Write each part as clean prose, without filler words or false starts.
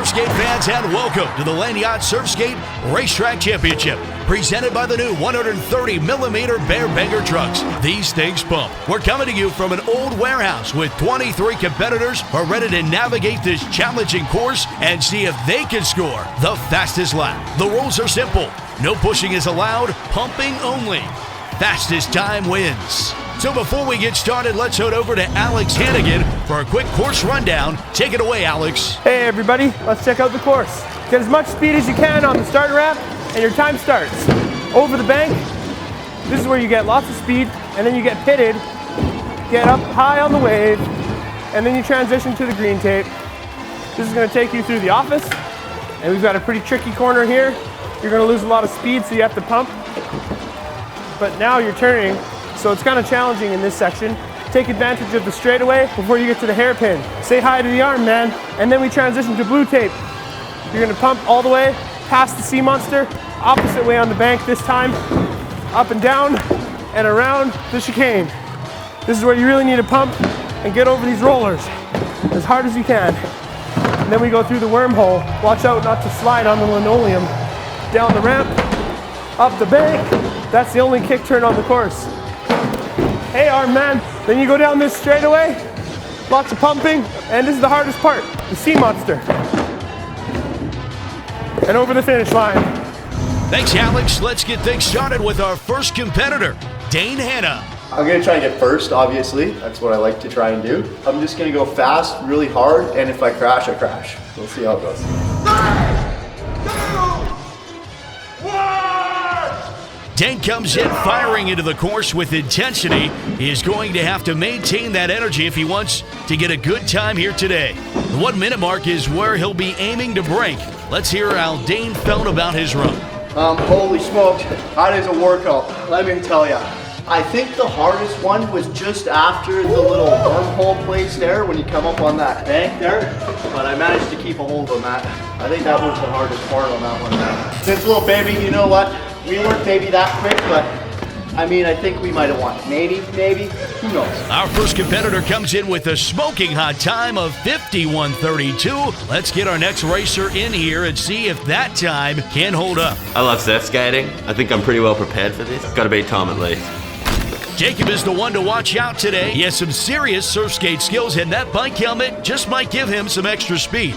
Surfskate fans, and welcome to the Landyachtz Surfskate Racetrack Championship, presented by the new 130mm Bear Banger trucks. These things pump. We're coming to you from an old warehouse with 23 competitors who are ready to navigate this challenging course and see if they can score the fastest lap. The rules are simple. No pushing is allowed, pumping only. Fastest time wins. So before we get started, let's head over to Alex Hannigan for a quick course rundown. Take it away, Alex. Hey everybody, let's check out the course. Get as much speed as you can on the start ramp, and your time starts. Over the bank, this is where you get lots of speed, and then you get pitted, get up high on the wave, and then you transition to the green tape. This is going to take you through the office, and we've got a pretty tricky corner here. You're going to lose a lot of speed, so you have to pump. But now you're turning, so it's kind of challenging in this section. Take advantage of the straightaway before you get to the hairpin. Say hi to the arm, man. And then we transition to blue tape. You're gonna pump all the way past the sea monster, opposite way on the bank this time, up and down and around the chicane. This is where you really need to pump and get over these rollers as hard as you can. And then we go through the wormhole. Watch out not to slide on the linoleum. Down the ramp, up the bank. That's the only kick turn on the course. Hey arm man, then you go down this straightaway, lots of pumping, and this is the hardest part, the sea monster. And over the finish line. Thanks, Alex. Let's get things started with our first competitor, Dane Hanna. I'm gonna try and get first, obviously. That's what I like to try and do. I'm just gonna go fast, really hard, and if I crash, I crash. We'll see how it goes. 3, 2, 1! Dane comes in firing into the course with intensity. He is going to have to maintain that energy if he wants to get a good time here today. The 1 minute mark is where he'll be aiming to break. Let's hear how Dane felt about his run. Holy smokes, that is a workout, let me tell ya. I think the hardest one was just after the little wormhole place there when you come up on that bank there, but I managed to keep a hold on that. I think that was the hardest part on that one. Since little baby, you know what? We weren't maybe that quick, but I mean, I think we might have won. Maybe, who knows? Our first competitor comes in with a smoking hot time of 51:32. Let's get our next racer in here and see if that time can hold up. I love surf skating. I think I'm pretty well prepared for this. Got to beat Tom at least. Jacob is the one to watch out today. He has some serious surf skate skills, and that bike helmet just might give him some extra speed.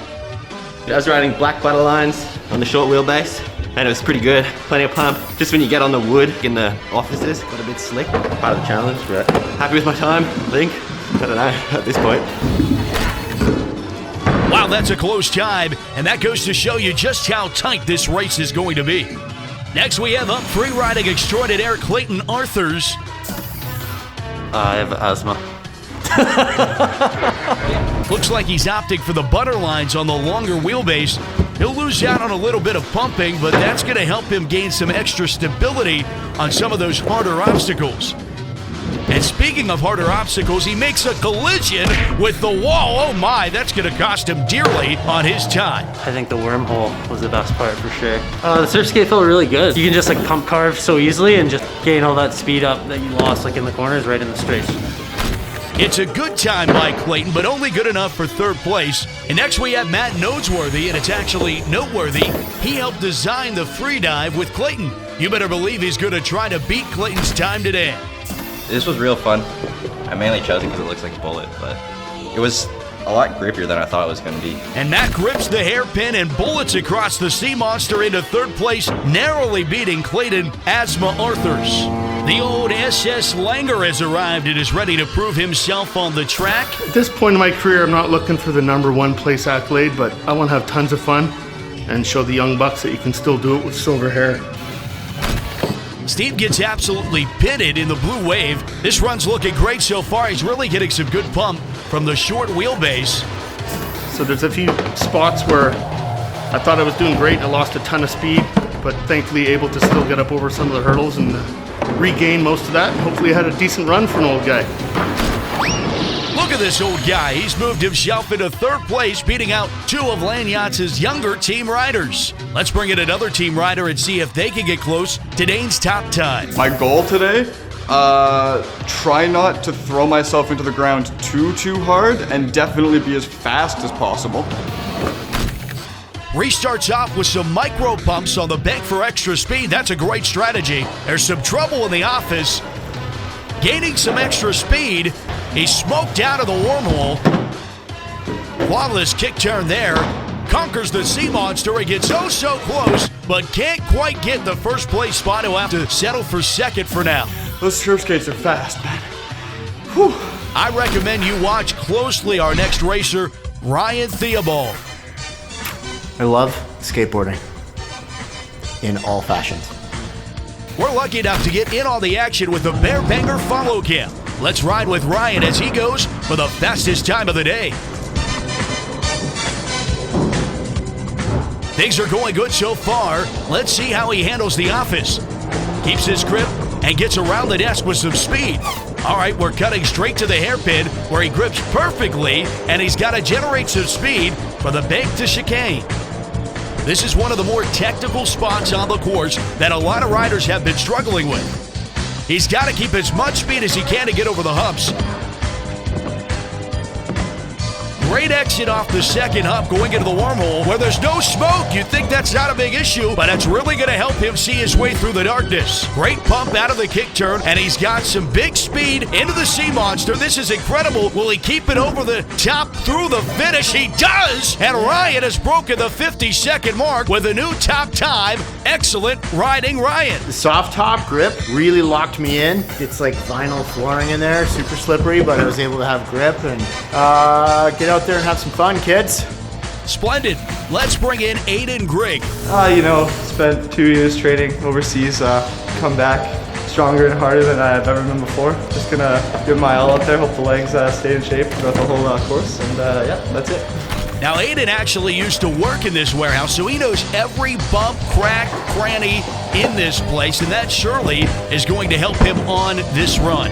I was riding black butter lines on the short wheelbase, and it was pretty good. Plenty of pump. Just when you get on the wood in the offices, got a bit slick. Part of the challenge, but happy with my time, I think. I don't know at this point. Wow, that's a close time, and that goes to show you just how tight this race is going to be. Next, we have up free-riding extraordinaire Clayton Arthurs. I have asthma. Looks like he's opting for the butter lines on the longer wheelbase. He'll lose out on a little bit of pumping, but that's going to help him gain some extra stability on some of those harder obstacles. And speaking of harder obstacles, he makes a collision with the wall. Oh my, that's going to cost him dearly on his time. I think the wormhole was the best part for sure. The surf skate felt really good. You can just like pump carve so easily and just gain all that speed up that you lost like in the corners right in the straights. It's a good time by Clayton, but only good enough for third place. And next we have Matt Noseworthy, and it's actually noteworthy. He helped design the free dive with Clayton. You better believe he's going to try to beat Clayton's time today. This was real fun. I mainly chose it because it looks like a bullet, but it was a lot grippier than I thought it was going to be. And Matt grips the hairpin and bullets across the sea monster into third place, narrowly beating Clayton Asthma Arthurs. The old SS Langer has arrived and is ready to prove himself on the track. At this point in my career, I'm not looking for the #1 place accolade, but I want to have tons of fun and show the young bucks that you can still do it with silver hair. Steve gets absolutely pitted in the blue wave. This run's looking great so far. He's really getting some good pump from the short wheelbase. So there's a few spots where I thought I was doing great. I lost a ton of speed, but thankfully able to still get up over some of the hurdles and regain most of that. Hopefully I had a decent run for an old guy. Look at this old guy. He's moved himself into third place, beating out two of Landyachtz' younger team riders. Let's bring in another team rider and see if they can get close to Dane's top time. My goal today, try not to throw myself into the ground too hard and definitely be as fast as possible. Restarts off with some micro pumps on the bank for extra speed. That's a great strategy. There's some trouble in the office. Gaining some extra speed. He's smoked out of the wormhole. Flawless kick turn there. Conquers the sea monster. He gets oh so close, but can't quite get the first place spot. He'll have to settle for second for now. Those Surfskates are fast, man. Whew. I recommend you watch closely our next racer, Ryan Theobald. I love skateboarding in all fashions. We're lucky enough to get in on the action with the Bear Banger follow cam. Let's ride with Ryan as he goes for the fastest time of the day. Things are going good so far. Let's see how he handles the office. Keeps his grip and gets around the desk with some speed. All right, we're cutting straight to the hairpin where he grips perfectly, and he's got to generate some speed for the bank to chicane. This is one of the more technical spots on the course that a lot of riders have been struggling with. He's got to keep as much speed as he can to get over the humps. Great exit off the second hump going into the wormhole where there's no smoke. You'd think that's not a big issue, but it's really going to help him see his way through the darkness. Great pump out of the kick turn, and he's got some big speed into the sea monster. This is incredible. Will he keep it over the top through the finish? He does! And Ryan has broken the 50-second mark with a new top time. Excellent riding, Ryan. The soft top grip really locked me in. It's like vinyl flooring in there, super slippery, but I was able to have grip and get out there and have some fun, kids. Splendid. Let's bring in Aiden Grigg. Spent 2 years training overseas, come back stronger and harder than I've ever been before. Just gonna give my all out there, hope the legs stay in shape throughout the whole course, and yeah, that's it. Now, Aiden actually used to work in this warehouse, so he knows every bump, crack, cranny in this place, and that surely is going to help him on this run.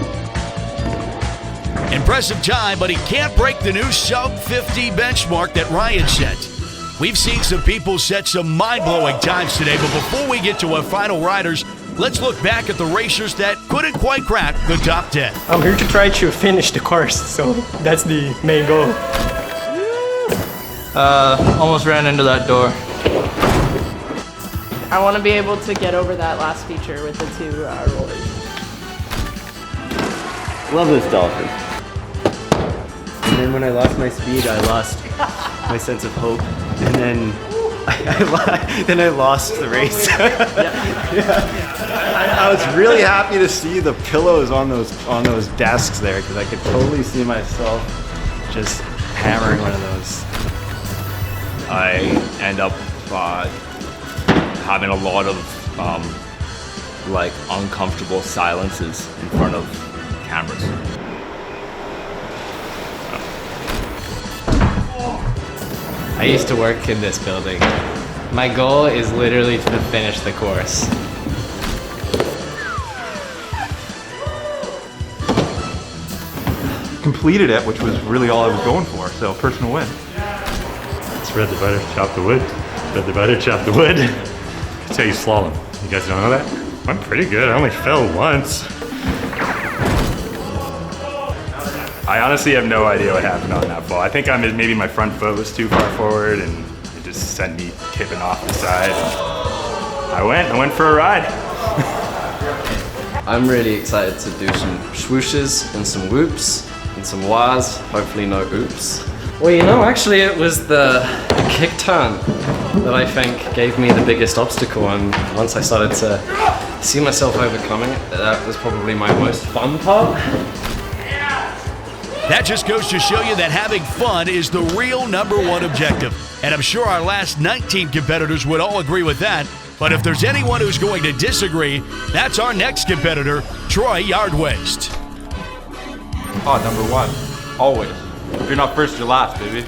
Impressive time, but he can't break the new sub-50 benchmark that Ryan set. We've seen some people set some mind-blowing times today, but before we get to our final riders, let's look back at the racers that couldn't quite crack the top 10. I'm here to try to finish the course, so that's the main goal. Almost ran into that door. I want to be able to get over that last feature with the two rollers. Love this dolphin. And then when I lost my speed, I lost my sense of hope. And then I lost the race. I was really happy to see the pillows on those desks there because I could totally see myself just hammering one of those. I end up having a lot of like uncomfortable silences in front of cameras. I used to work in this building. My goal is literally to finish the course. Completed it, which was really all I was going for, so personal win. Spread the butter, chop the wood. Spread the butter, chop the wood. That's how you slalom. You guys don't know that? I'm pretty good. I only fell once. I honestly have no idea what happened on that fall. I think maybe my front foot was too far forward and it just sent me tipping off the side. I went for a ride. I'm really excited to do some swooshes and some whoops and some wahs, hopefully no oops. Well, actually it was the kick turn that I think gave me the biggest obstacle, and once I started to see myself overcoming it, that was probably my most fun part. That just goes to show you that having fun is the real #1 objective. And I'm sure our last 19 competitors would all agree with that. But if there's anyone who's going to disagree, that's our next competitor, Troy Yardwaste. Oh, #1, always. If you're not first, you're last, baby.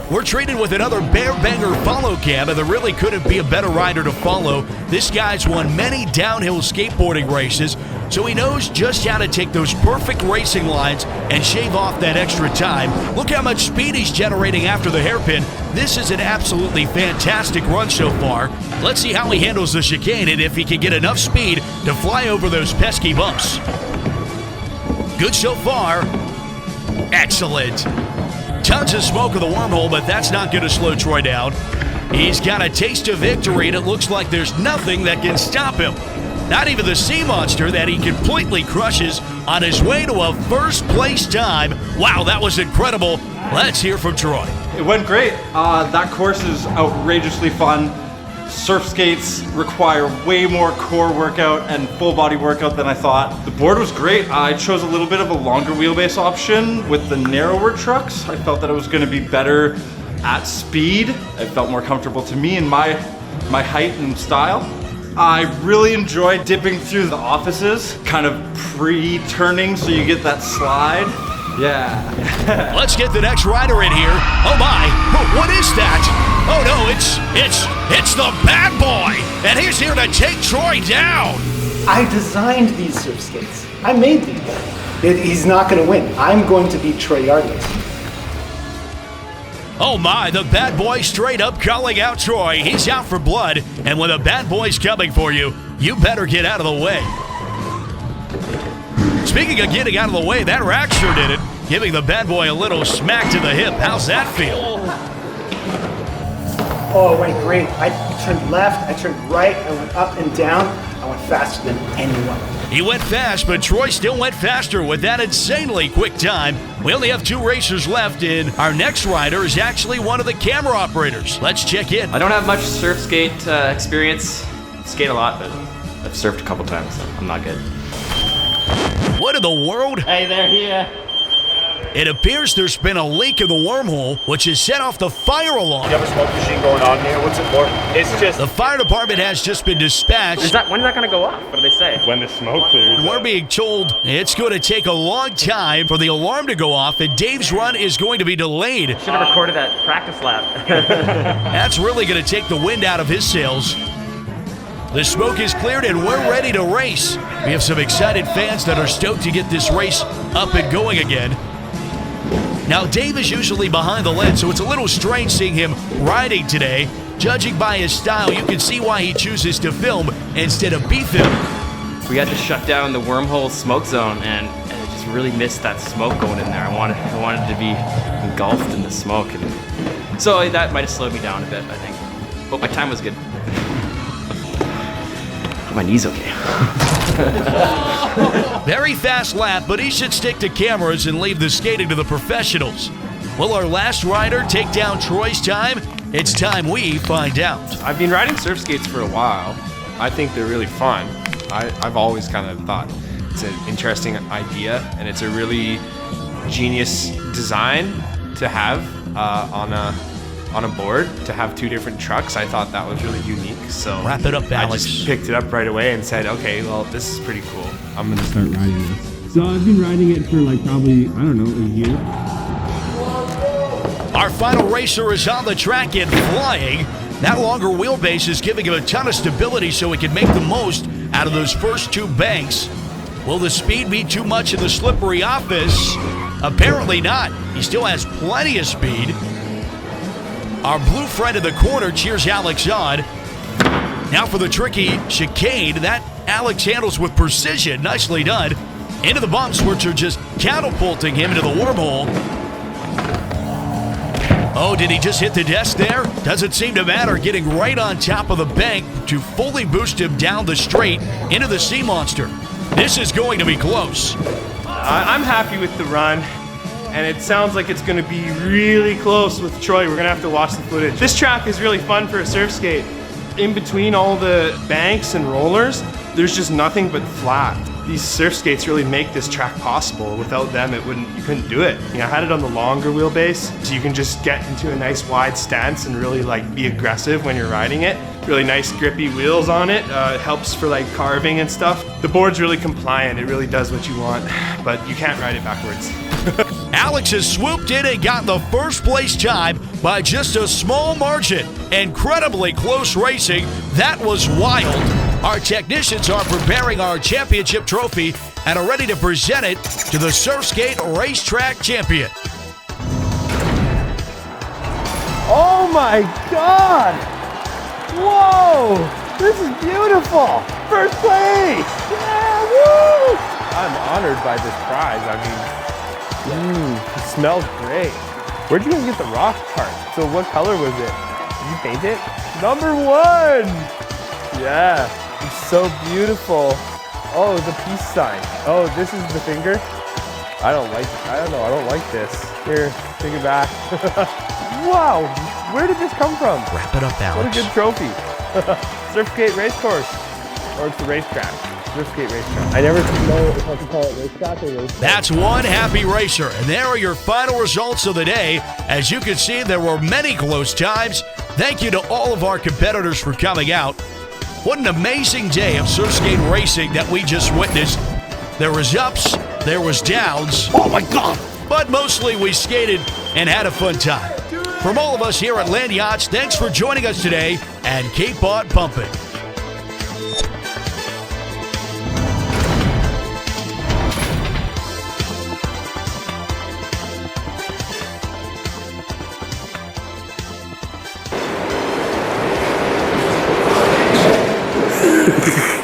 We're treated with another Bear Banger follow cam, and there really couldn't be a better rider to follow. This guy's won many downhill skateboarding races, so he knows just how to take those perfect racing lines and shave off that extra time. Look how much speed he's generating after the hairpin. This is an absolutely fantastic run so far. Let's see how he handles the chicane and if he can get enough speed to fly over those pesky bumps. Good so far. Excellent. Tons of smoke of the Wormhole, but that's not going to slow Troy down. He's got a taste of victory, and it looks like there's nothing that can stop him. Not even the sea monster that he completely crushes on his way to a first place time. Wow, that was incredible. Let's hear from Troy. It went great. That course is outrageously fun. Surf skates require way more core workout and full body workout than I thought. The board was great. I chose a little bit of a longer wheelbase option with the narrower trucks. I felt that it was going to be better at speed. It felt more comfortable to me and my height and style. I really enjoyed dipping through the offices, kind of pre-turning so you get that slide. Yeah. Let's get the next rider in here. Oh my, what is that? Oh no, it's the bad boy, and he's here to take Troy down. I designed these surf skates. I made these. He's not going to win. I'm going to beat Troy Yardley. Oh my, the bad boy straight up calling out Troy. He's out for blood, and when the bad boy's coming for you, you better get out of the way. Speaking of getting out of the way, that rack sure did it, giving the bad boy a little smack to the hip. How's that feel? Oh, it went great. I turned left, I turned right, I went up and down. I went faster than anyone. He went fast, but Troy still went faster with that insanely quick time. We only have 2 racers left, and our next rider is actually one of the camera operators. Let's check in. I don't have much surf skate experience. Skate a lot, but I've surfed a couple times, so I'm not good. What in the world? Hey there, here. It appears there's been a leak in the Wormhole, which has set off the fire alarm. You have a smoke machine going on here? What's it for? It's just... The fire department has just been dispatched. When is that going to go off? What do they say? When the smoke clears. We're being told it's going to take a long time for the alarm to go off, and Dave's run is going to be delayed. Should have recorded that practice lap. That's really going to take the wind out of his sails. The smoke is cleared and we're ready to race. We have some excited fans that are stoked to get this race up and going again. Now, Dave is usually behind the lens, so it's a little strange seeing him riding today. Judging by his style, you can see why he chooses to film instead of be filmed. We had to shut down the Wormhole smoke zone, and I just really missed that smoke going in there. I wanted to be engulfed in the smoke, and so that might have slowed me down a bit, I think. But my time was good. My knee's okay. Very fast lap, but he should stick to cameras and leave the skating to the professionals. Will our last rider take down Troy's time? It's time we find out. I've been riding surf skates for a while. I think they're really fun. I've always kind of thought it's an interesting idea, and it's a really genius design to have on a board, to have 2 different trucks. I thought that was really unique, so wrap it up, Alex. I just picked it up right away and said, okay, well, this is pretty cool. I'm gonna start riding this. So I've been riding it for like probably, I don't know, a year. Our final racer is on the track and flying. That longer wheelbase is giving him a ton of stability so he can make the most out of those first 2 banks. Will the speed be too much in the slippery office? Apparently not. He still has plenty of speed. Our blue friend in the corner cheers Alex on. Now for the tricky chicane. That Alex handles with precision. Nicely done. Into the bumps, which are just catapulting him into the Wormhole. Oh, did he just hit the desk there? Doesn't seem to matter. Getting right on top of the bank to fully boost him down the straight into the sea monster. This is going to be close. I'm happy with the run. And it sounds like it's going to be really close with Troy. We're going to have to watch the footage. This track is really fun for a surf skate. In between all the banks and rollers, there's just nothing but flat. These surf skates really make this track possible. Without them, you couldn't do it. I had it on the longer wheelbase, so you can just get into a nice wide stance and really be aggressive when you're riding it. Really nice grippy wheels on it. It helps for carving and stuff. The board's really compliant. It really does what you want, but you can't ride it backwards. Alex has swooped in and got the first place time by just a small margin. Incredibly close racing. That was wild. Our technicians are preparing our championship trophy and are ready to present it to the Surfskate Racetrack Champion. Oh my God! Whoa! This is beautiful! First place! Yeah, woo! I'm honored by this prize. I mean, it smells great. Where'd you guys get the rock part? So what color was it? Did you paint it? Number 1! Yeah, it's so beautiful. Oh, the peace sign. Oh, this is the finger? I don't like this. Here, take it back. Wow, where did this come from? Wrap it up, Alex. What a good trophy. Surfskate race course. Or it's the racetrack. Surfskate racetrack. I never know if I can call it racetrack or racetrack. That's one happy racer, and there are your final results of the day. As you can see, there were many close times. Thank you to all of our competitors for coming out. What an amazing day of surfskate racing that we just witnessed. There was ups, there was downs. Oh my God! But mostly we skated and had a fun time. From all of us here at Landyachtz, thanks for joining us today, and keep on pumping. Ha ha ha.